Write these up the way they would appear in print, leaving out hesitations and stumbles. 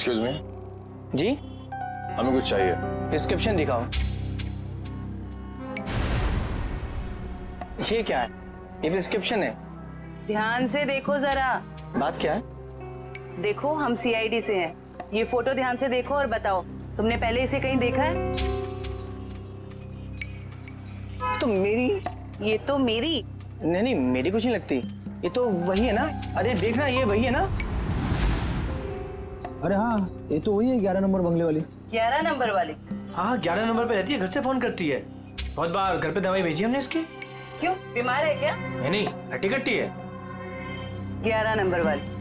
Excuse me, जी, हमें कुछ चाहिए। प्रिस्क्रिप्शन दिखाओ। ये क्या है? ये प्रिस्क्रिप्शन है। ध्यान से देखो जरा। बात क्या है? देखो, हम सीआईडी से हैं। ये फोटो ध्यान से देखो और बताओ, तुमने पहले इसे कहीं देखा है? तो मेरी ये तो मेरी। नहीं नहीं, मेरी कुछ नहीं लगती। ये तो वही है ना? अरे देखना, ये वही है ना? अरे हाँ, ये तो वही है 11 नंबर बंगले वाली। 11 नंबर वाली? हाँ, 11 नंबर पे रहती है, घर से फोन करती है। बहुत बार घर पे दवाई भेजी हमने इसकी। क्यों, बीमार है क्या? नहीं, हट्टी कट्टी है। 11 नंबर वाली।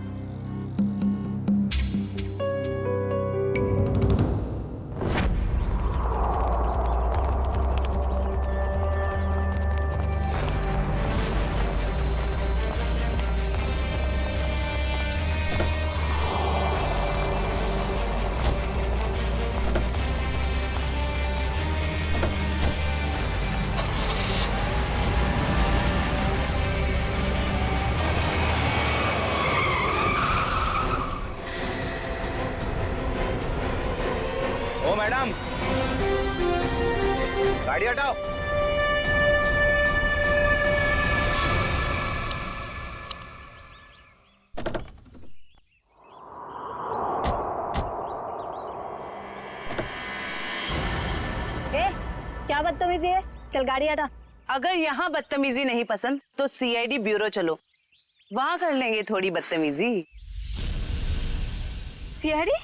ओ मैडम, गाड़ी हटाओ। क्या बदतमीजी है? चल गाड़ी हटा। अगर यहाँ बदतमीजी नहीं पसंद तो सीआईडी ब्यूरो चलो, वहां कर लेंगे थोड़ी बदतमीजी। सीआईडी?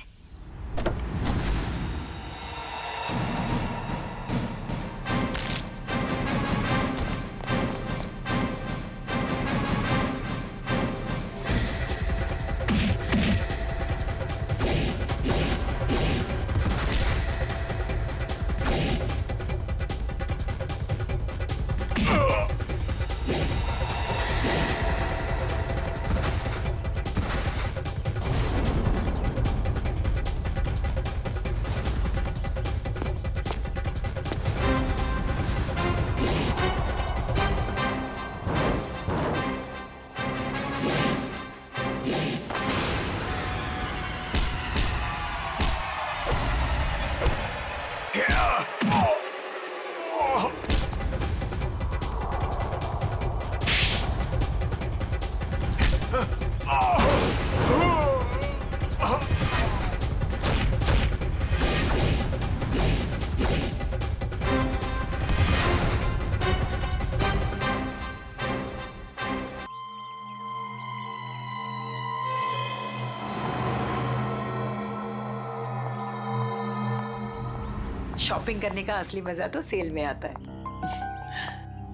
शॉपिंग करने का असली मजा तो सेल में आता है।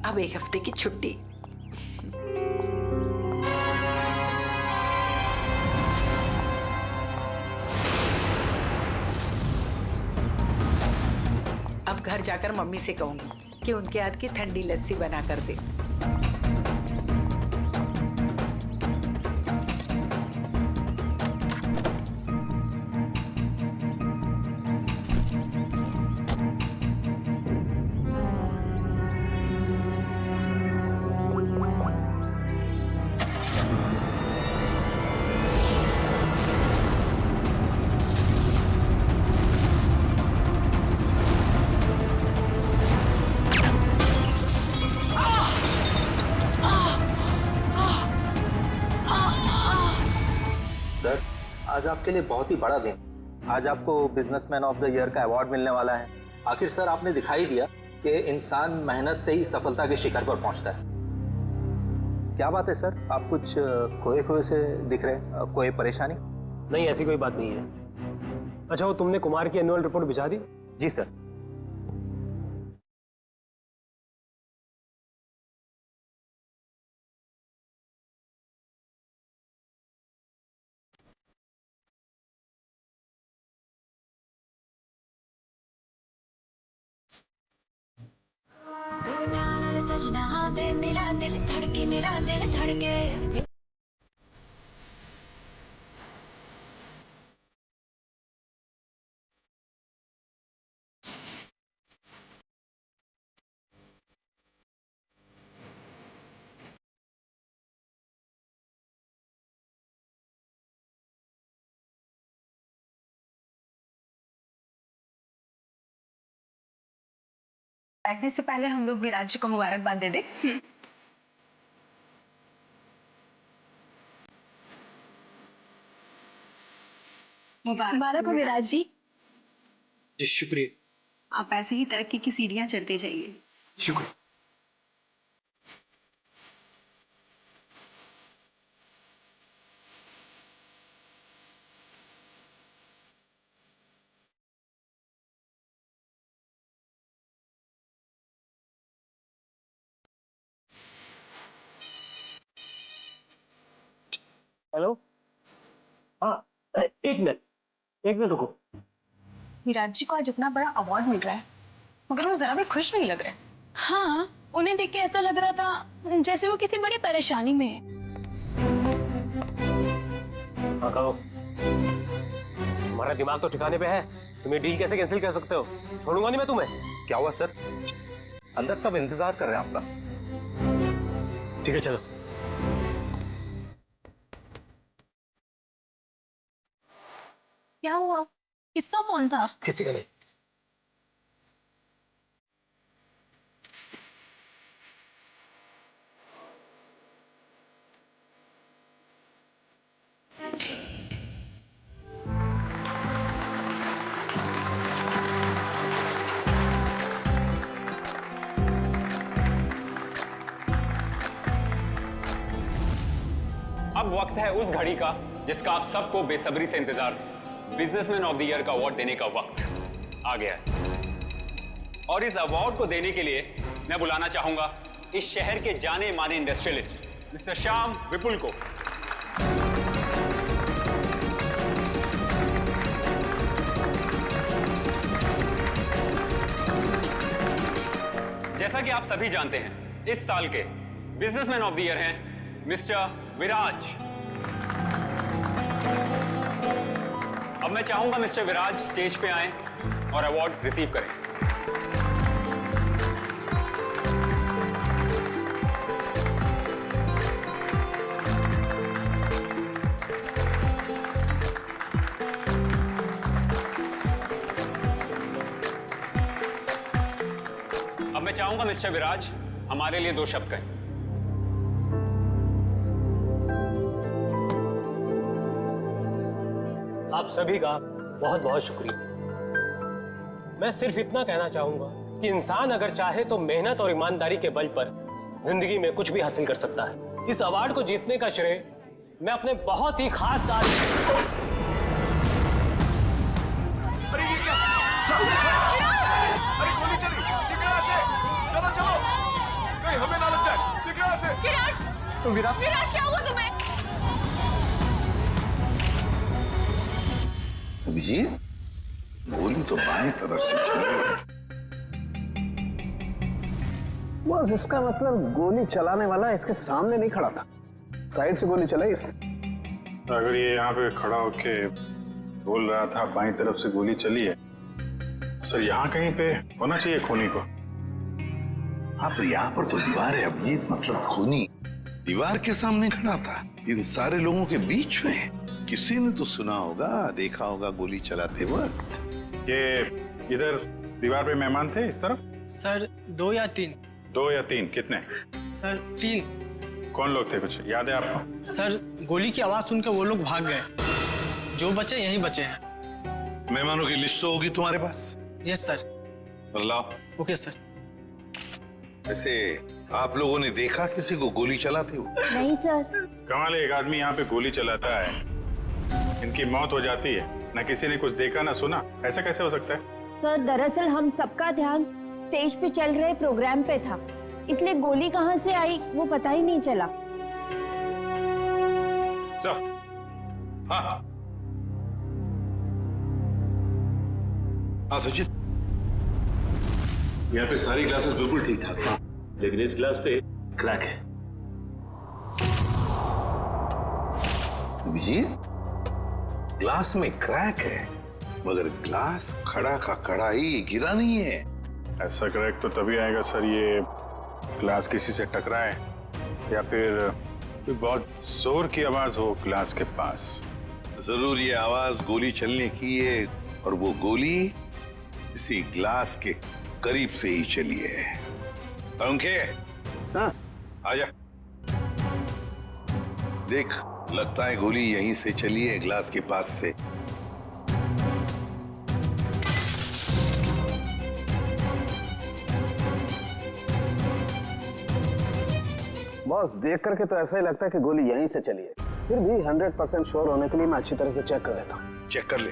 अब एक हफ्ते की छुट्टी। अब घर जाकर मम्मी से कहूंगी कि उनके हाथ की ठंडी लस्सी बना कर दे। सर, आज आपके लिए बहुत ही बड़ा दिन। आज आपको बिजनेसमैन ऑफ द ईयर का अवार्ड मिलने वाला है। आखिर सर आपने दिखाई दिया कि इंसान मेहनत से ही सफलता के शिखर पर पहुंचता है। क्या बात है सर, आप कुछ खोए खोए से दिख रहे हैं? कोई परेशानी? नहीं, ऐसी कोई बात नहीं है। अच्छा, वो तुमने कुमार की एनुअल रिपोर्ट भिजा दी? जी सर। सजना दे मेरा दिल धड़के बैठने से पहले हम लोग विराज जी को मुबारकबाद दे दे। मुबारक हो विराज जी। जी शुक्रिया। आप ऐसे ही तरक्की की सीढ़ियां चढ़ते जाइए। शुक्रिया। हेलो, हाँ एक मिनट रुको। विराज जी को आज इतना बड़ा अवार्ड मिल रहा है मगर वो जरा भी खुश नहीं लग रहे। हाँ, उन्हें देख के ऐसा लग रहा था जैसे वो किसी बड़ी परेशानी में है। हाँ कहो, तुम्हारा दिमाग तो ठिकाने पे है। तुम ये डील कैसे कैंसिल कर सकते हो? छोड़ूंगा नहीं मैं तुम्हें। क्या हुआ सर? अंदर सब इंतजार कर रहे हैं आपका। ठीक है चलो। क्या हुआ? किसका फोन था? किसी का नहीं। अब वक्त है उस घड़ी का जिसका आप सबको बेसब्री से इंतजार था। बिजनेसमैन ऑफ द ईयर का अवार्ड देने का वक्त आ गया है और इस अवार्ड को देने के लिए मैं बुलाना चाहूंगा इस शहर के जाने माने इंडस्ट्रियलिस्ट मिस्टर श्याम विपुल को। जैसा कि आप सभी जानते हैं, इस साल के बिजनेसमैन ऑफ द ईयर हैं मिस्टर विराज। अब मैं चाहूंगा मिस्टर विराज स्टेज पे आएं और अवार्ड रिसीव करें। अब मैं चाहूंगा मिस्टर विराज हमारे लिए 2 शब्द कहें। आप सभी का बहुत बहुत शुक्रिया। मैं सिर्फ इतना कहना चाहूंगा कि इंसान अगर चाहे तो मेहनत और ईमानदारी के बल पर जिंदगी में कुछ भी हासिल कर सकता है। इस अवार्ड को जीतने का श्रेय मैं अपने बहुत ही खास अरे ये क्या? अरे गोली चली! निकला से! चलो चलो! कहीं हमें ना लग जाए! निकला से! विराज क्या हुआ तुम्हें? अभिजीत, गोली तो बाएं तरफ से चली है। बस इसका मतलब गोली चलाने वाला इसके सामने नहीं खड़ा था, साइड से गोली चलाई इसने। अगर ये यहाँ पे खड़ा होके बोल रहा था बाईं तरफ से गोली चली है, सर यहाँ कहीं पे होना चाहिए खूनी को। हाँ पर यहाँ पर तो दीवार है अभिजीत, मतलब खूनी दीवार के सामने खड़ा था, इन सारे लोगों के बीच में। किसी ने तो सुना होगा, देखा होगा गोली चलाते वक्त। ये इधर दीवार पे मेहमान थे इस तरफ? सर 2 या 3। 2 या 3? कितने? सर 3। कौन लोग थे, कुछ याद है आपको? सर गोली की आवाज सुनकर वो लोग भाग गए, जो बचे यहीं बचे हैं। मेहमानों की लिस्ट तो होगी तुम्हारे पास? Yes sir. लाओ। Okay sir. वैसे आप लोगों ने देखा किसी को गोली चलाते हुए? नहीं सर। कमाल है, एक आदमी यहाँ पे गोली चलाता है, इनकी मौत हो जाती है, ना किसी ने कुछ देखा ना सुना। ऐसा कैसे हो सकता है? सर दरअसल हम सबका ध्यान स्टेज पे चल रहे प्रोग्राम पे था, इसलिए गोली कहाँ से आई वो पता ही नहीं चला। हाँ हाँ सचिन, यहाँ पे सारी ग्लासेस बिल्कुल ठीक ठाक है, लेकिन इस ग्लास पे क्रैक है। अभिजीत, ग्लास में क्रैक है मगर ग्लास खड़ा का खड़ा ही, गिरा नहीं है। ऐसा क्रैक तो तभी आएगा सर, ये ग्लास किसी से टकराए या फिर बहुत जोर की आवाज हो ग्लास के पास। जरूर ये आवाज गोली चलने की है और वो गोली इसी ग्लास के करीब से ही चलिए। पंखे, हाँ आजा। देख, लगता है गोली यहीं से चली है, ग्लास के पास से। बॉस, देख करके तो ऐसा ही लगता है कि गोली यहीं से चली है। फिर भी 100% श्योर होने के लिए मैं अच्छी तरह से चेक कर लेता हूँ। चेक कर ले।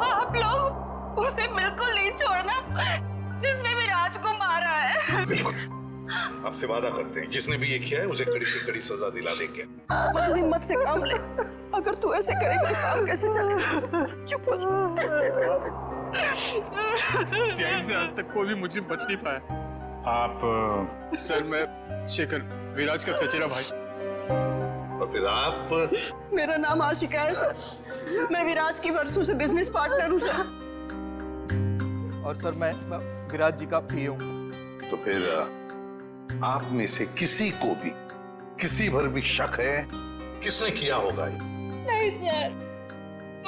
आप लोग उसे बिल्कुल नहीं छोड़ना जिसने विराज को मारा है। बिल्कुल, आपसे वादा करते हैं, जिसने भी ये किया है उसे कड़ी से कड़ी सजा दिला देंगे। तू हिम्मत से काम ले। अगर तू ऐसे करेगा तो काम कैसे चलेगा? चुप हो जा। सीआईडी से आज तक कोई भी मुझे बच नहीं पाया। आप सर, मैं शेखर, विराज का चचेरा भाई। और फिर आप? मेरा नाम आशिका है सर। मैं विराज की बरसों से बिजनेस पार्टनर हूँ सर। और सर मैं विराज जी का पीए हूँ। तो फिर आप में से किसी को भी किसी भर भी शक है किसने किया होगा ये? नहीं सर,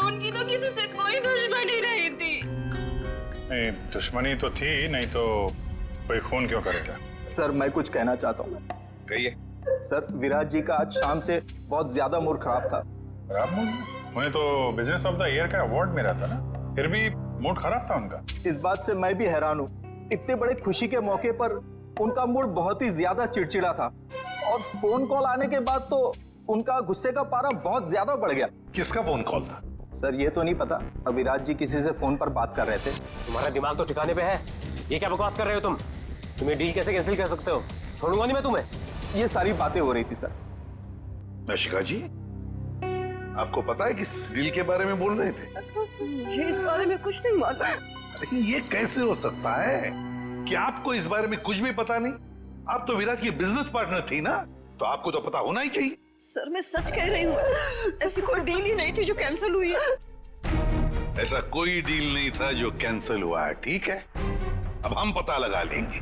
उनकी तो किसी से कोई दुश्मनी नहीं थी। नहीं, दुश्मनी तो थी, नहीं तो कोई खून क्यों करेगा? सर मैं कुछ कहना चाहता हूँ। कहिए। सर विराज जी का आज शाम से बहुत ज्यादा मूड खराब था। खराब मूड? उन्हें तो बिजनेस ऑफ द ईयर का अवार्ड मिला था ना, फिर भी मूड खराब था उनका। इस बात से मैं भी हैरान हूँ। इतने बड़े खुशी के मौके पर उनका मूड बहुत ही ज्यादा चिड़चिड़ा था, और फोन कॉल आने के बाद तो उनका गुस्से का पारा बहुत ज्यादा बढ़ गया। किसका फोन कॉल था? सर ये तो नहीं पता, विराज जी किसी से फोन पर बात कर रहे थे। तुम्हारा दिमाग तो ठिकाने पे है। ये क्या बकवास कर रहे हो तुम? तुम्हें डील कैसे कैंसिल कर सकते हो? छोड़ूंगा नहीं मैं तुम्हें। ये सारी बातें हो रही थी सर। आशिका जी, आपको पता है किस डील के बारे में बोल रहे थे? मुझे इस बारे में कुछ नहीं मालूम। अरे ये कैसे हो सकता है कि आपको इस बारे में कुछ भी पता नहीं? आप तो विराज की बिजनेस पार्टनर थी ना, तो आपको तो पता होना ही चाहिए। सर मैं सच कह रही हूँ, ऐसी कोई डील ही नहीं थी जो कैंसिल हुई है। ऐसा कोई डील नहीं था जो कैंसिल हुआ है, ठीक है? अब हम पता लगा लेंगे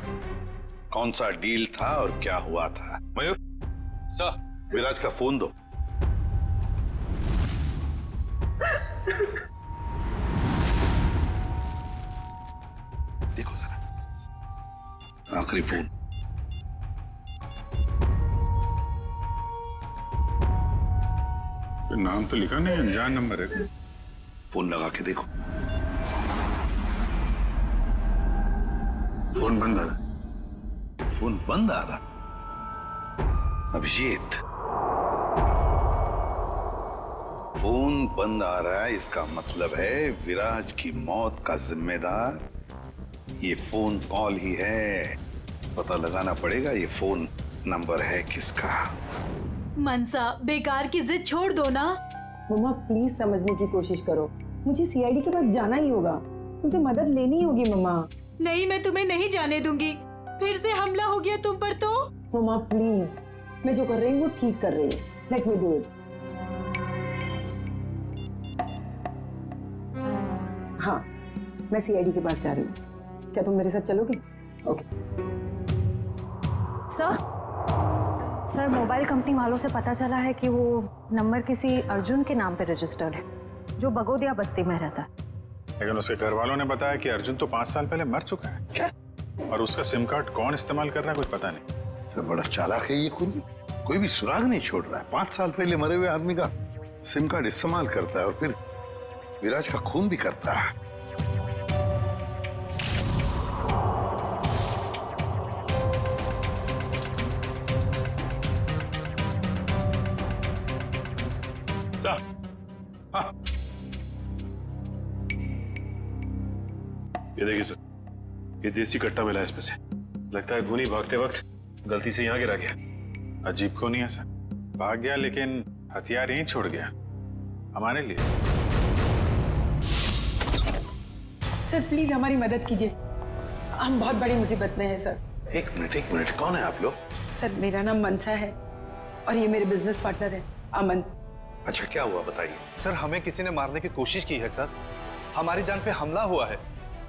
कौन सा डील था और क्या हुआ था। मयूर सर, विराज का फोन दो। देखो जरा, आखिरी फोन। नाम तो लिखा नहीं, अनजान नंबर है। फोन लगा के देखो। फोन बंद आ रहा। फोन बंद आ रहा? अभिजीत, फोन बंद आ रहा है, इसका मतलब है विराज की मौत का जिम्मेदार ये फोन कॉल ही है। पता लगाना पड़ेगा ये फोन नंबर है किसका। मनसा, बेकार की जिद छोड़ दो ना। मम्मा प्लीज समझने की कोशिश करो, मुझे सीआईडी के पास जाना ही होगा, तुमसे मदद लेनी होगी मम्मा। नहीं, मैं तुम्हें नहीं जाने दूंगी। फिर से हमला हो गया तुम पर तो। मम्मा प्लीज, मैं जो कर रही हूँ वो ठीक कर रही हूँ, लेट मी डू इट। हाँ, मैं सीआईडी के पास जा रही हूँ, क्या तुम मेरे साथ चलोगे? ओके। सर, मोबाइल कंपनी वालों से पता चला है कि वो नंबर किसी अर्जुन के नाम पे रजिस्टर्ड है, जो बगोदिया बस्ती में रहता है। लेकिन उसके घर वालों ने बताया कि अर्जुन तो 5 साल पहले मर चुका है। क्या? और उसका सिम कार्ड कौन इस्तेमाल कर रहा है कुछ पता नहीं। तो बड़ा चालाक है ये खूनी, कोई भी सुराग नहीं छोड़ रहा है। 5 साल पहले मरे हुए आदमी का सिम कार्ड इस्तेमाल करता है और फिर विराज का खून भी करता है। हाँ। ये देखिए सर, ये देसी कट्टा मिला है इसमें से। लगता है खूनी भागते वक्त गलती से यहाँ गिरा गया। अजीब खूनी है सर, भाग गया लेकिन हथियार यहीं छोड़ गया हमारे लिए। सर प्लीज हमारी मदद कीजिए, हम बहुत बड़ी मुसीबत में हैं सर। एक मिनट, कौन है आप लोग? सर मेरा नाम मनसा है और ये मेरे बिजनेस पार्टनर है अमन। अच्छा क्या हुआ बताइए। सर हमें किसी ने मारने की कोशिश की है सर, हमारी जान पे हमला हुआ है।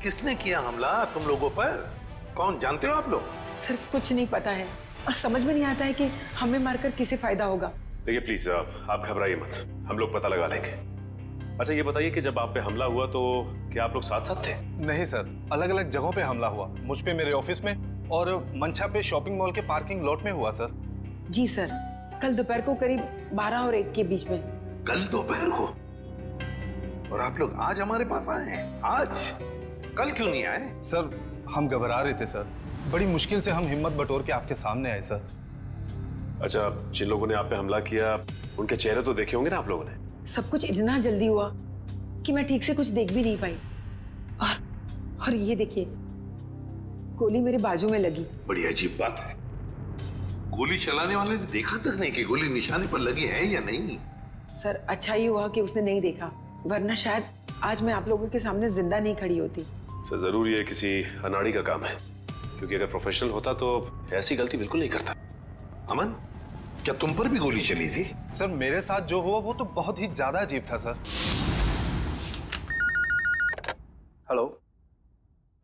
किसने किया हमला तुम लोगों पर? कौन, जानते हो आप लोग? सर कुछ नहीं पता है और समझ में नहीं आता है कि हमें मारकर किसे फायदा होगा। देखिए प्लीज आप घबराइए मत, हम लोग पता लगा लेंगे। अच्छा ये बताइए कि जब आप पे हमला हुआ तो क्या आप लोग साथ साथ थे? नहीं सर, अलग अलग जगहों पे हमला हुआ। मुझ पे मेरे ऑफिस में और मंशा पे शॉपिंग मॉल के पार्किंग लॉट में हुआ सर। जी सर, कल दोपहर को करीब 12 और 1 के बीच में। कल दोपहर को? और आप लोग आज हमारे पास आए हैं? आज? कल क्यों नहीं आए? सर हम घबरा रहे थे सर, बड़ी मुश्किल से हम हिम्मत बटोर के आपके सामने आए सर। अच्छा, जिन लोगों ने आप पे हमला किया उनके चेहरे तो देखे होंगे ना आप लोगों ने? सब कुछ इतना जल्दी हुआ कि मैं ठीक से कुछ देख भी नहीं पाई। और ये देखिए, गोली मेरे बाजू में लगी। बड़ी अजीब बात है, गोली चलाने वाले ने देखा तक नहीं कि गोली निशाने पर लगी है या नहीं। सर अच्छा ही हुआ कि उसने नहीं देखा, वरना शायद आज मैं आप लोगों के सामने जिंदा नहीं खड़ी होती। सर जरूर ये किसी अनाड़ी का काम है, क्योंकि अगर प्रोफेशनल होता तो ऐसी गलती बिल्कुल नहीं करता। अमन, क्या तुम पर भी गोली चली थी? सर मेरे साथ जो हुआ वो तो बहुत ही ज्यादा अजीब था सर। हेलो।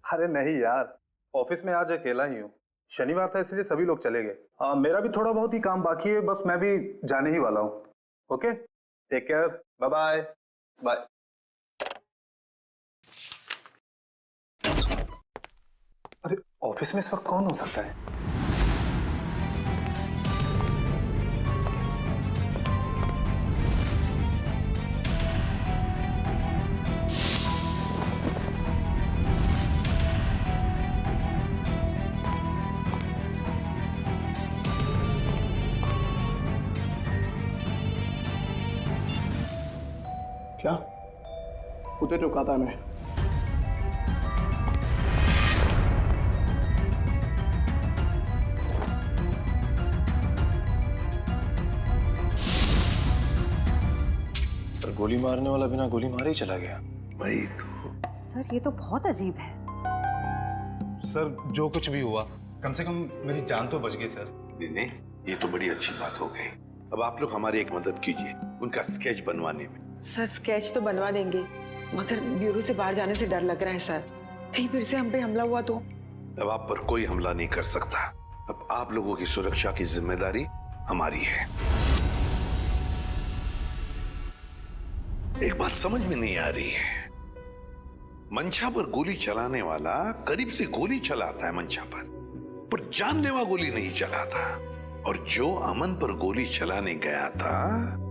अरे नहीं यार, ऑफिस में आज अकेला ही हूँ, शनिवार था इसलिए सभी लोग चले गए। मेरा भी थोड़ा बहुत ही काम बाकी है, बस मैं भी जाने ही वाला हूँ। Okay, take care, bye bye. Bye. अरे ऑफिस में इस वक्त कौन हो सकता है? क्या उधर रुका था मैं? सर गोली मारने वाला बिना गोली मारे ही चला गया। वही तो। सर ये तो बहुत अजीब है। सर जो कुछ भी हुआ, कम से कम मेरी जान तो बच गई सर। नहीं, ये तो बड़ी अच्छी बात हो गई। अब आप लोग हमारी एक मदद कीजिए, उनका स्केच बनवाने में। सर स्केच तो बनवा देंगे, मगर ब्यूरो से बाहर जाने से डर लग रहा है सर। कहीं फिर से हम पे हमला हुआ तो? अब आप पर कोई हमला नहीं कर सकता। अब आप लोगों की सुरक्षा की जिम्मेदारी हमारी है। एक बात समझ में नहीं आ रही है, मंशा पर गोली चलाने वाला करीब से गोली चलाता है मंशा पर जानलेवा गोली नहीं चलाता, और जो अमन पर गोली चलाने गया था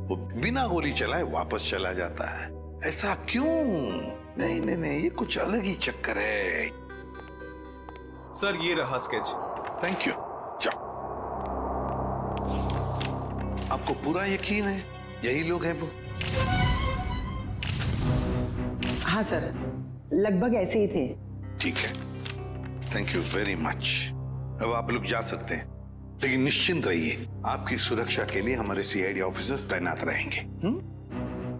वो बिना गोली चलाए वापस चला जाता है। ऐसा क्यों? नहीं नहीं नहीं, ये कुछ अलग ही चक्कर है। सर ये रहा स्केच। Thank you. जाओ। आपको पूरा यकीन है यही लोग हैं वो? हाँ सर, लगभग ऐसे ही थे। ठीक है, थैंक यू वेरी मच। अब आप लोग जा सकते हैं, लेकिन निश्चिंत रहिए, आपकी सुरक्षा के लिए हमारे सीआईडी ऑफिसर्स तैनात रहेंगे।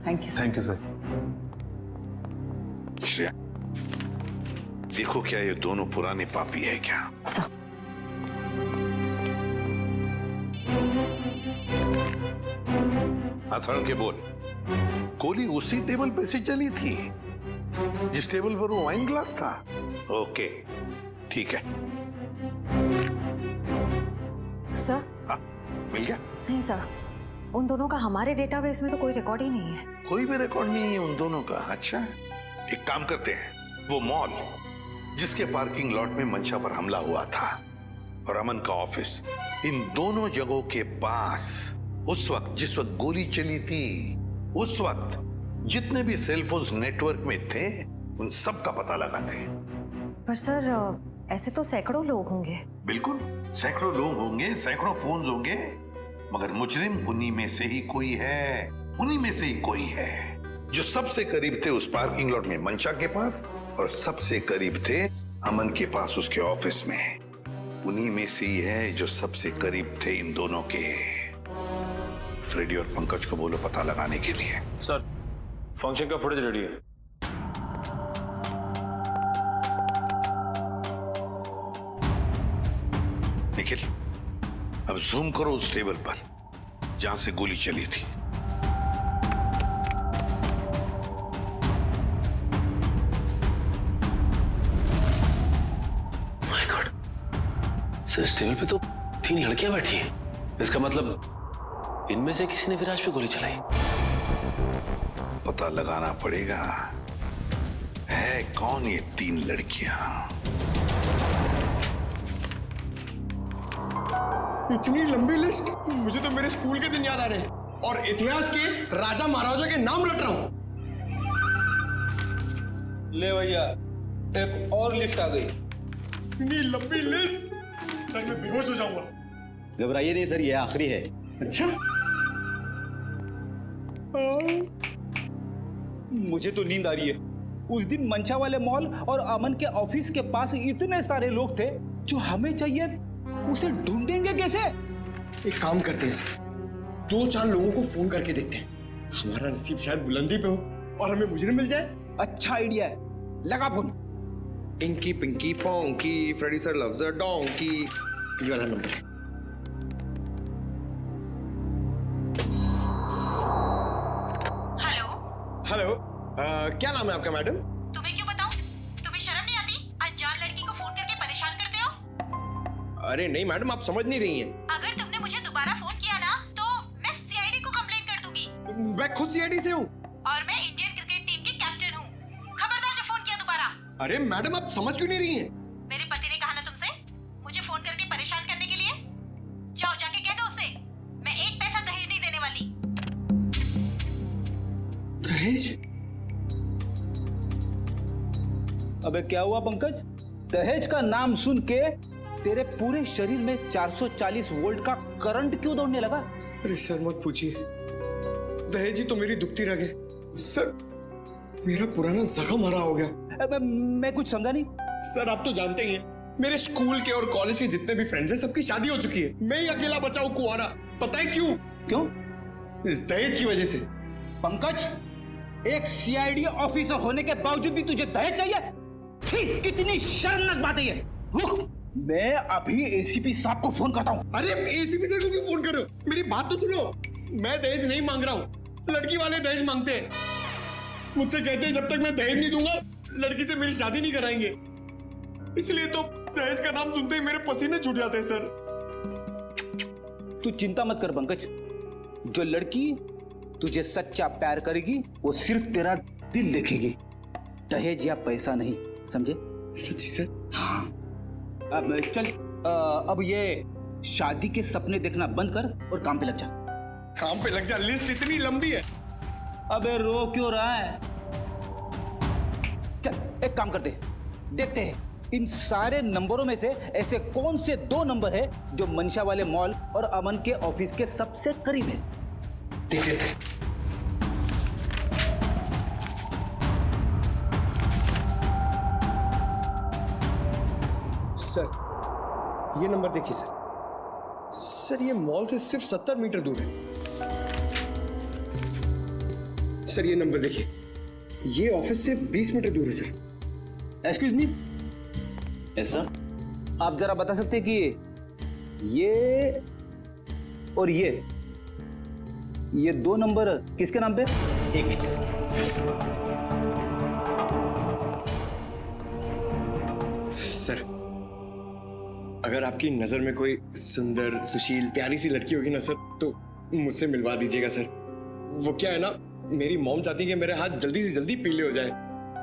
Thank you. Thank you sir. Shreya, देखो क्या ये दोनों पुराने पापी है क्या? आसान के बोल। गोली उसी टेबल पे से चली थी जिस टेबल पर वो वाइन ग्लास था? ओके ठीक है। सर? हाँ, मिल गया? नहीं सर, उन दोनों का हमारे डेटाबेस में तो कोई रिकॉर्ड ही नहीं है। कोई भी रिकॉर्ड नहीं है उन दोनों का? अच्छा, एक काम करते हैं, वो मॉल जिसके पार्किंग लॉट में मंशा पर हमला हुआ था और अमन का ऑफिस, इन दोनों जगहों के पास उस वक्त जिस वक्त गोली चली थी, उस वक्त जितने भी सेलफोन्स नेटवर्क में थे उन सब का पता लगाते हैं। पर सर ऐसे तो सैकड़ों लोग होंगे। बिल्कुल, सैकड़ों लोग होंगे, सैकड़ों फोन होंगे, मगर मुजरिम उन्हीं में से ही कोई है, उन्हीं में से ही कोई है जो सबसे करीब थे उस पार्किंग लॉट में मंशा के पास, और सबसे करीब थे अमन के पास उसके ऑफिस में। उन्हीं में से ही है जो सबसे करीब थे इन दोनों के। फ्रेडी और पंकज को बोलो पता लगाने के लिए। सर फंक्शन का फुटेज रेडी है। निखिल, अब जूम करो उस टेबल पर जहां से गोली चली थी। माय गॉड, सर इस टेबल पे तो 3 लड़कियां बैठी हैं। इसका मतलब इनमें से किसी ने विराज पे गोली चलाई। पता लगाना पड़ेगा है कौन ये 3 लड़कियां। इतनी लंबी लिस्ट, मुझे तो मेरे स्कूल के दिन याद आ रहे हैं और इतिहास के राजा महाराजा के नाम रट रहा हूं। ले भैया, एक और लिस्ट आ गई। इतनी लंबी लिस्ट, सर मैं बेहोश हो जाऊंगा। घबराइए नहीं सर, ये आखिरी है। अच्छा, मुझे तो नींद आ रही है। उस दिन मंशा वाले मॉल और अमन के ऑफिस के पास इतने सारे लोग थे, जो हमें चाहिए उसे ढूंढेंगे कैसे? एक काम करते हैं सर, 2-4 लोगों को फोन करके देखते हैं। हमारा नसीब शायद बुलंदी पे हो और हमें मुजरिम मिल जाए। अच्छा आइडिया है, लगा phone. Inky pinky ponky, Freddy sir loves a donkey, ये वाला नंबर। हेलो, क्या नाम है आपका मैडम? तुम्हें क्यों बताऊं? तुम्हें शर्म नहीं आती? अनजान लड़की को फोन करके परेशान करते हो। अरे नहीं मैडम, आप समझ नहीं रही हैं। अगर तुमने मुझे दोबारा फोन किया ना तो मैं सीआईडी को कंप्लेंट कर दूंगी। मैं खुद सीआईडी से हूँ और मैं इंडियन क्रिकेट टीम की कैप्टन हूँ। खबरदार जो फोन किया दोबारा। अरे मैडम, आप समझ क्यों नहीं रही हैं? मेरे पति ने कहा ना तुमसे मुझे फोन करके परेशान करने के लिए। जाओ जाके कह दो उसे मैं 1 पैसा दहेज नहीं देने वाली। दहेज? अबे क्या हुआ पंकज? दहेज का नाम सुन के तेरे पूरे शरीर में 440 वोल्ट का करंट क्यों दौड़ने लगा? अरे सर मत पूछिए, दहेज ही तो मेरी दुखती रग है। सर मेरा पुराना जख्म हरा हो गया। मैं कुछ समझा नहीं। सर आप तो जानते ही हैं, मेरे स्कूल के और कॉलेज के जितने भी फ्रेंड्स हैं सबकी शादी हो चुकी है। मैं ही अकेला बचा हूं कुंवारा। पता है क्यों? क्यों? इस दहेज की वजह से। पंकज, एक सीआईडी ऑफिसर होने के बावजूद भी तुझे दहेज चाहिए? छी, कितनी शर्मनाक बात है ये। रुक, मैं अभी एसीपी साहब को फोन करता हूँ। अरे एसीपी सर को क्यों फोन कर रहे हो? मेरी बात तो सुनो। मैं दहेज नहीं मांग रहा हूँ, लड़की वाले दहेज मांगते हैं। मुझसे कहते हैं जब तक मैं दहेज नहीं दूंगा लड़की से मेरी शादी नहीं कराएंगे। इसलिए तो दहेज का नाम सुनते ही मेरे पसीने छूट जाते हैं सर। तू चिंता मत कर पंकज, जो लड़की तुझे सच्चा प्यार करेगी वो सिर्फ तेरा दिल देखेगी, दहेज या पैसा नहीं, समझे? सच्ची सर? हाँ। अब चल, अब ये शादी के सपने देखना बंद कर और काम पे लग जा। काम पे लग जा? लिस्ट इतनी लंबी है। अबे रो क्यों रहा है? चल एक काम करते, देखते हैं इन सारे नंबरों में से ऐसे कौन से 2 नंबर है जो मंशा वाले मॉल और अमन के ऑफिस के सबसे करीब है। देखिए सर, सर ये नंबर देखिए सर। सर ये मॉल से सिर्फ 70 मीटर दूर है। सर ये नंबर देखिए, ये ऑफिस से 20 मीटर दूर है sir. Excuse me, yes sir, आप जरा बता सकते हैं कि ये और ये 2 नंबर किसके नाम पे? एक मिनट। सर अगर आपकी नजर में कोई सुंदर सुशील प्यारी सी लड़की होगी ना सर, तो मुझसे मिलवा दीजिएगा सर। वो क्या है ना, मेरी मॉम चाहती है कि मेरे हाथ जल्दी से जल्दी पीले हो जाए।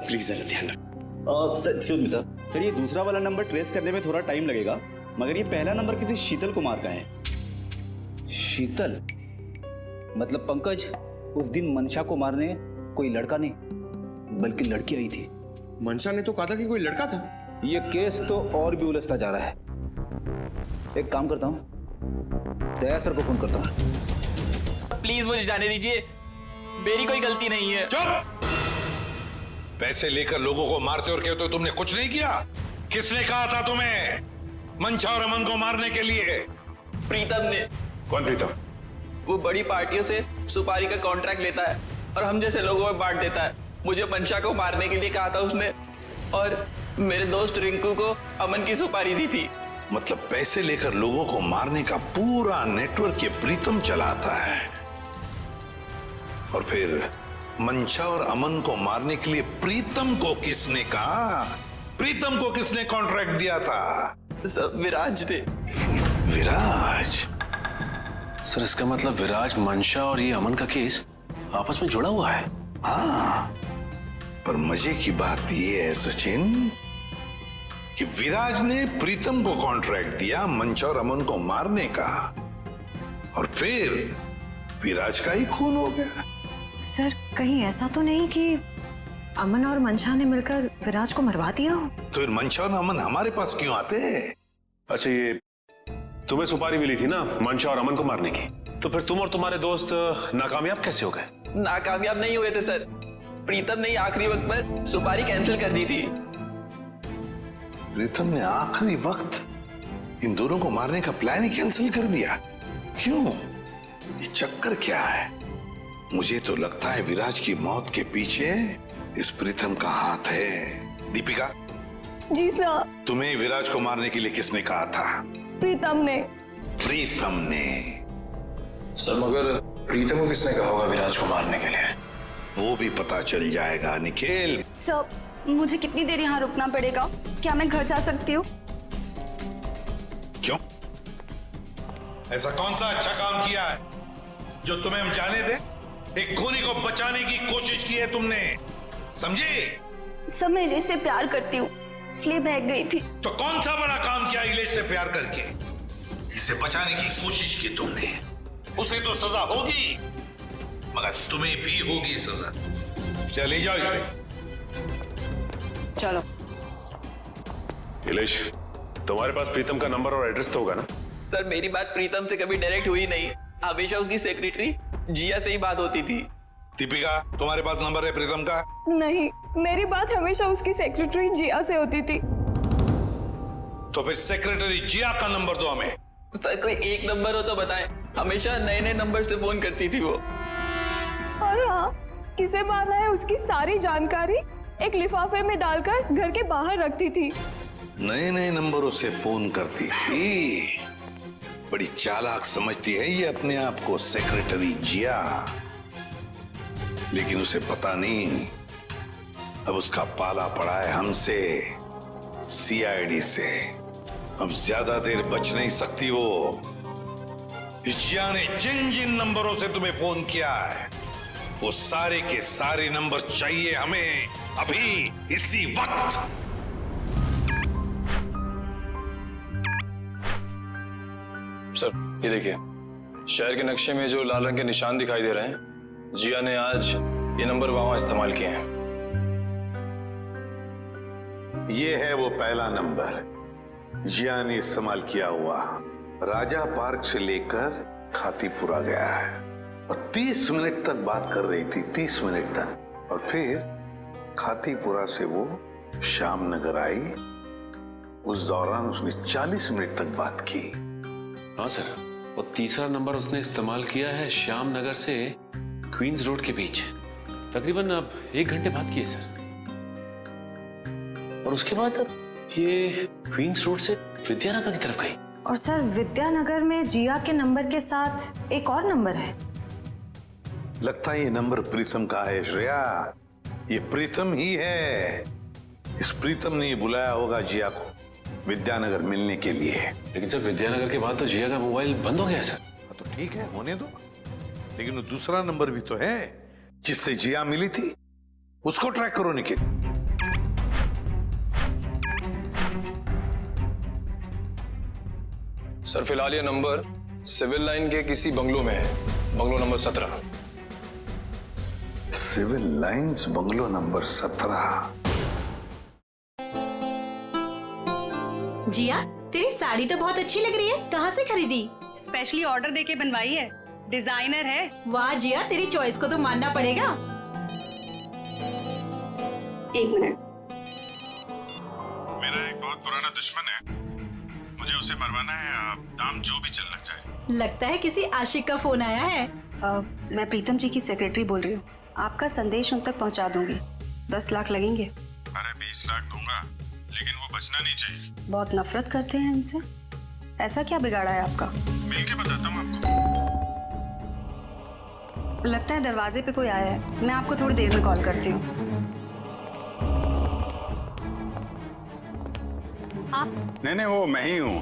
प्लीज जरा ध्यान रखो। सर एक्सक्यूज मी सर, ये दूसरा वाला नंबर ट्रेस करने में थोड़ा टाइम लगेगा, मगर ये पहला नंबर किसी शीतल कुमार का है। शीतल? मतलब पंकज, उस दिन मंशा को मारने कोई लड़का नहीं बल्कि लड़की आई थी। मंशा ने तो कहा था कि कोई लड़का था। ये केस तो और भी उलझता जा रहा है। एक काम करता हूँ, दया सर को फोन करता हूँ। प्लीज मुझे जाने दीजिए, मेरी कोई गलती नहीं है। चुप! पैसे लेकर लोगों को मारते और कहते हो तुमने कुछ नहीं किया। किसने कहा था तुम्हें मंशा और अमन को मारने के लिए? प्रीतम ने। कौन प्रीतम? वो बड़ी पार्टियों से सुपारी का कॉन्ट्रैक्ट लेता है और हम जैसे लोगों में बांट देता है। मुझे मंशा को मारने के लिए कहा था उसने, और मेरे दोस्त रिंकू को अमन की सुपारी दी थी। मतलब पैसे लेकर लोगों को मारने का पूरा नेटवर्क ये प्रीतम चलाता है, और फिर मंशा और अमन को मारने के लिए प्रीतम को किसने कहा? प्रीतम को किसने कॉन्ट्रैक्ट दिया था? सर विराज ने। विराज? सर इसका मतलब विराज, मंशा और ये अमन का केस आपस में जुड़ा हुआ है। हाँ, पर मजे की बात यह है सचिन कि विराज ने प्रीतम को कॉन्ट्रैक्ट दिया मंच और अमन को मारने का, और फिर विराज का ही खून हो गया। सर कहीं ऐसा तो नहीं कि अमन और मंशा ने मिलकर विराज को मरवा दिया हो? तो फिर मंशा और अमन हमारे पास क्यों आते हैं? अच्छा, ये तुम्हें सुपारी मिली थी ना मंशा और अमन को मारने की, तो फिर तुम और तुम्हारे दोस्त नाकामयाब कैसे हो गए? नाकामयाब नहीं हुए थे सर, प्रीतम ने आखिरी वक्त पर सुपारी कैंसिल कर दी थी। प्रीतम ने आखिरी वक्त इन दोनों को मारने का प्लान ही कैंसिल कर दिया? क्यों? ये चक्कर क्या है? मुझे तो लगता है विराज की मौत के पीछे इस प्रीतम का हाथ है। दीपिका। जी सर। तुम्हें विराज को मारने के लिए किसने कहा था? प्रीतम ने। प्रीतम ने? सर मगर प्रीतम को किसने कहा होगा विराज को मारने के लिए? वो भी पता चल जाएगा निखिल। सर मुझे कितनी देर यहाँ रुकना पड़ेगा? क्या मैं घर जा सकती हूँ? क्यों? ऐसा कौन सा अच्छा काम किया है जो तुम्हें हम जाने दे? एक खूनी को बचाने की कोशिश की है तुमने, समझे? सब मैं इलेश से प्यार करती हूँ, इसलिए भाग गई थी। तो कौन सा बड़ा काम किया इलेश से प्यार करके? इसे बचाने की कोशिश की तुमने, उसे तो सजा होगी, मगर तुम्हें भी होगी सजा। चले जाओ इसे। चलो। इलेश, तुम्हारे पास प्रीतम का नंबर और एड्रेस तो होगा ना? सर मेरी बात प्रीतम से कभी डायरेक्ट हुई नहीं, हमेशा उसकी सेक्रेटरी जिया से ही बात होती थी। दीपिका, तुम्हारे पास नंबर है प्रीतम का? नहीं, मेरी बात हमेशा उसकी सेक्रेटरी जिया से होती थी। तो फिर सेक्रेटरी जिया का नंबर दो हमें। सर कोई एक नंबर हो तो बताएं, हमेशा नए नए नंबर से फोन करती थी वो। और हाँ, किसे बांधा है उसकी सारी जानकारी एक लिफाफे में डालकर घर के बाहर रखती थी। नए नए नंबरों से फोन करती थी। बड़ी चालाक समझती है ये अपने आप को सेक्रेटरी जिया, लेकिन उसे पता नहीं अब उसका पाला पड़ा है हमसे, सीआईडी से। अब ज्यादा देर बच नहीं सकती वो। इस जिया ने जिन जिन नंबरों से तुम्हें फोन किया है वो सारे के सारे नंबर चाहिए हमें अभी, इसी वक्त। सर ये देखिए, शहर के नक्शे में जो लाल रंग के निशान दिखाई दे रहे हैं, जिया ने आज ये नंबर वहां इस्तेमाल किए हैं। ये है वो पहला नंबर जिया ने इस्तेमाल किया हुआ। राजा पार्क से लेकर खातीपुरा गया है और 30 मिनट तक बात कर रही थी, 30 मिनट तक। और फिर खातीपुरा से वो श्याम नगर आई, उस दौरान उसने 40 मिनट तक बात की। हाँ सर, और तीसरा नंबर उसने इस्तेमाल किया है श्याम नगर से क्वींस रोड के बीच, तकरीबन अब 1 घंटे बात की है सर। और उसके बाद अब ये क्वींस रोड से विद्यानगर की तरफ गई। और सर विद्यानगर में जिया के नंबर के साथ एक और नंबर है। लगता है ये नंबर प्रीतम का है श्रेया, ये प्रीतम ही है। इस प्रीतम ने बुलाया होगा जिया को विद्यानगर मिलने के लिए। लेकिन सर विद्यानगर के बाद तो जिया का मोबाइल बंद हो गया सर। तो ठीक है, होने दो, लेकिन वो दूसरा नंबर भी तो है जिससे जिया मिली थी, उसको ट्रैक करो निखिल। सर फिलहाल ये नंबर सिविल लाइन के किसी बंगलो में है, bungalow number 17। Civil Lines bungalow number 17। Jiya, तेरी साड़ी तो बहुत अच्छी लग रही है, कहाँ से खरीदी? स्पेशली ऑर्डर देके बनवाई है, डिजाइनर है। वाह जिया, तेरी चॉइस को तो मानना पड़ेगा। 1 मिनट। मेरा एक बहुत पुराना दुश्मन है, मुझे उसे मरवाना है, दाम जो भी चल लग जाए। लगता है किसी आशिक का फोन आया है। मैं प्रीतम जी की सेक्रेटरी बोल रही हूँ, आपका संदेश उन तक पहुँचा दूंगी। 10 लाख लगेंगे। अरे 20 लाख दूंगा, लेकिन वो बचना नहीं चाहिए। बहुत नफरत करते हैं हमसे, ऐसा क्या बिगाड़ा है आपका? मिल के बताता हूँ आपको। लगता है दरवाजे पे कोई आया है, मैं आपको थोड़ी देर में कॉल करती हूँ। आप? नहीं, वो मैं ही हूँ,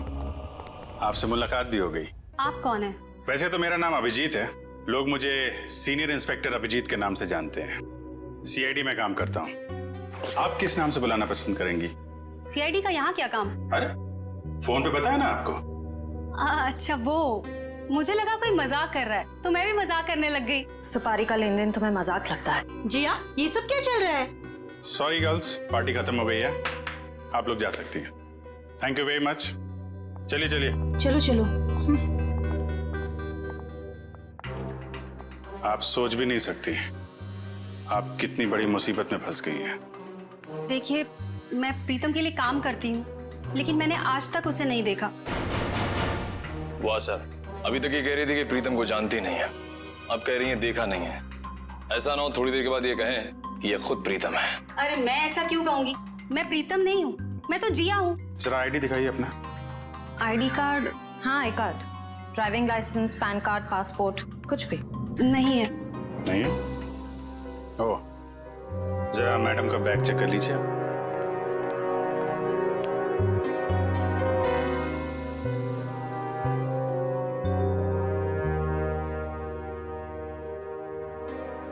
आपसे मुलाकात भी हो गई। आप कौन है? वैसे तो मेरा नाम अभिजीत है, लोग मुझे सीनियर इंस्पेक्टर अभिजीत के नाम से जानते हैं। सीआईडी में काम करता हूँ। आप किस नाम से बुलाना पसंद करेंगी? सीआईडी का यहाँ क्या काम? अरे फोन पे बताया ना आपको। अच्छा वो, मुझे लगा कोई मजाक कर रहा है तो मैं भी मजाक करने लग गई। सुपारी का लेन देन तुम्हें मजाक लगता है? जिया, ये सब क्या चल रहा है? सॉरी गर्ल्स, पार्टी खत्म हो गई है, आप लोग जा सकती हैं। Thank you very much. चलिए चलिए। चलो चलो। आप सोच भी नहीं सकती आप कितनी बड़ी मुसीबत में फंस गई हैं। देखिए, मैं प्रीतम के लिए काम करती हूँ, लेकिन मैंने आज तक उसे नहीं देखा। वाह सर, अभी तक ये कह रही थी कि प्रीतम को जानती नहीं है, अब कह रही है देखा नहीं है। ऐसा ना हो थोड़ी देर के बाद ये कहें कि ये खुद प्रीतम है। अरे मैं ऐसा क्यों कहूंगी? मैं प्रीतम नहीं हूँ, मैं तो जिया हूँ। जरा आईडी दिखाइए अपना। ID card? हाँ, I card, driving licence, PAN card, passport, कुछ भी नहीं है। नहीं है? ओह, जरा मैडम का बैग चेक कर लीजिए।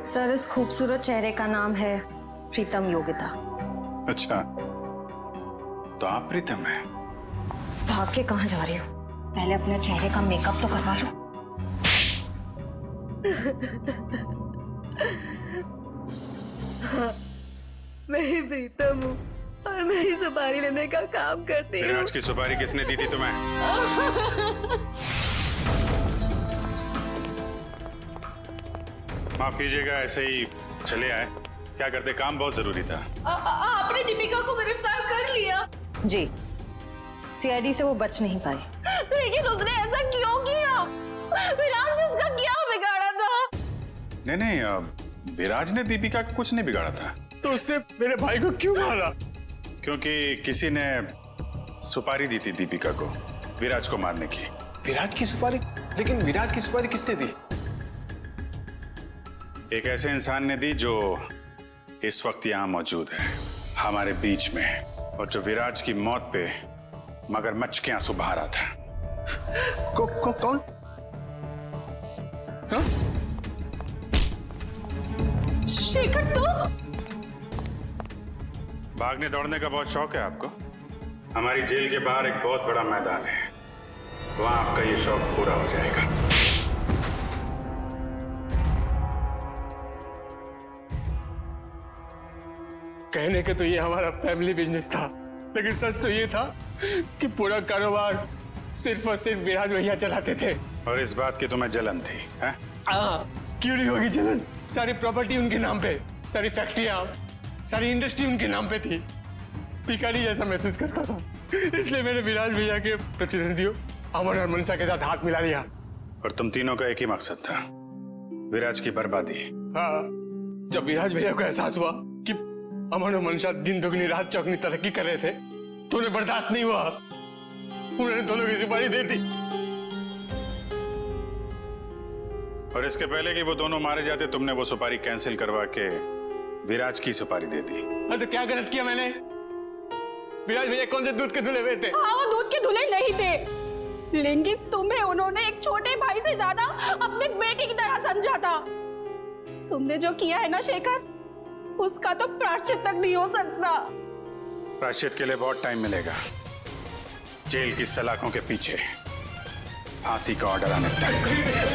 सर, इस खूबसूरत चेहरे का नाम है प्रीतम योगिता। अच्छा, तो आप प्रीतम हैं? भाग के कहाँ जा रही हो? पहले अपने चेहरे का मेकअप तो करवा लो। हाँ, मैं ही प्रीतम हूँ और मैं ही सुपारी लेने का काम करती हूँ। आज की सुपारी किसने दी थी तुम्हें? माफ कीजिएगा, ऐसे ही चले आए। क्या करते, काम बहुत जरूरी था। आपने दीपिका को गिरफ्तार कर लिया? जी, सीआईडी से वो बच नहीं पाई। लेकिन उसने ऐसा क्यों किया? विराज ने उसका क्या बिगाड़ा था? नहीं नहीं, विराज ने दीपिका का कुछ नहीं बिगाड़ा था। तो उसने मेरे भाई को क्यों मारा? क्योंकि किसी ने सुपारी दी थी दीपिका को विराज को मारने की। विराज की सुपारी? लेकिन विराज की सुपारी किसने दी? एक ऐसे इंसान ने दी जो इस वक्त यहाँ मौजूद है हमारे बीच में, और जो विराज की मौत पे मगरमच्छ के आंसू बहा रहा था। कौन? हाँ? शेखर, तो भागने दौड़ने का बहुत शौक है आपको? हमारी जेल के बाहर एक बहुत बड़ा मैदान है, वहां आपका ये शौक पूरा हो जाएगा। कहने के तो ये हमारा फैमिली बिजनेस था, लेकिन सच तो ये था कि पूरा कारोबार सिर्फ और सिर्फ विराज भैया चलाते थे। और इस बात की तुम्हें जलन थी, हैं? क्यों नहीं होगी जलन? सारी प्रॉपर्टी उनके नाम पे, सारी फैक्ट्रियां, सारी इंडस्ट्री उनके नाम पे थी। भिखारी जैसा महसूस करता था, इसलिए मैंने विराज भैया के प्रतिद्वंदियों अमन और मनसा के साथ हाथ मिला लिया। और तुम तीनों का एक ही मकसद था, विराज की बर्बादी। हाँ, जब विराज भैया को एहसास हुआ कि अमन और मनसा दिन दुगनी रात चौगनी तरक्की कर रहे थे, तो उन्हें बर्दाश्त नहीं हुआ, उन्होंने दोनों की सुपारी दे दी। और इसके पहले कि वो दोनों मारे जाते, तुमने वो सुपारी कैंसिल करवा के विराज की सुपारी दे दी। हाँ, तो क्या गलत किया मैंने? विराज भैया कौन से दूध के धुले हुए थे? हाँ, वो दूध के धुले नहीं थे, लेकिन तुम्हें उन्होंने एक छोटे भाई से ज्यादा अपने बेटे की तरह समझा था। तुमने जो किया है ना शेखर, उसका तो प्रायश्चित तक नहीं हो सकता। प्रायश्चित के लिए बहुत टाइम मिलेगा, जेल की सलाखों के पीछे फांसी का ऑर्डर आने तक।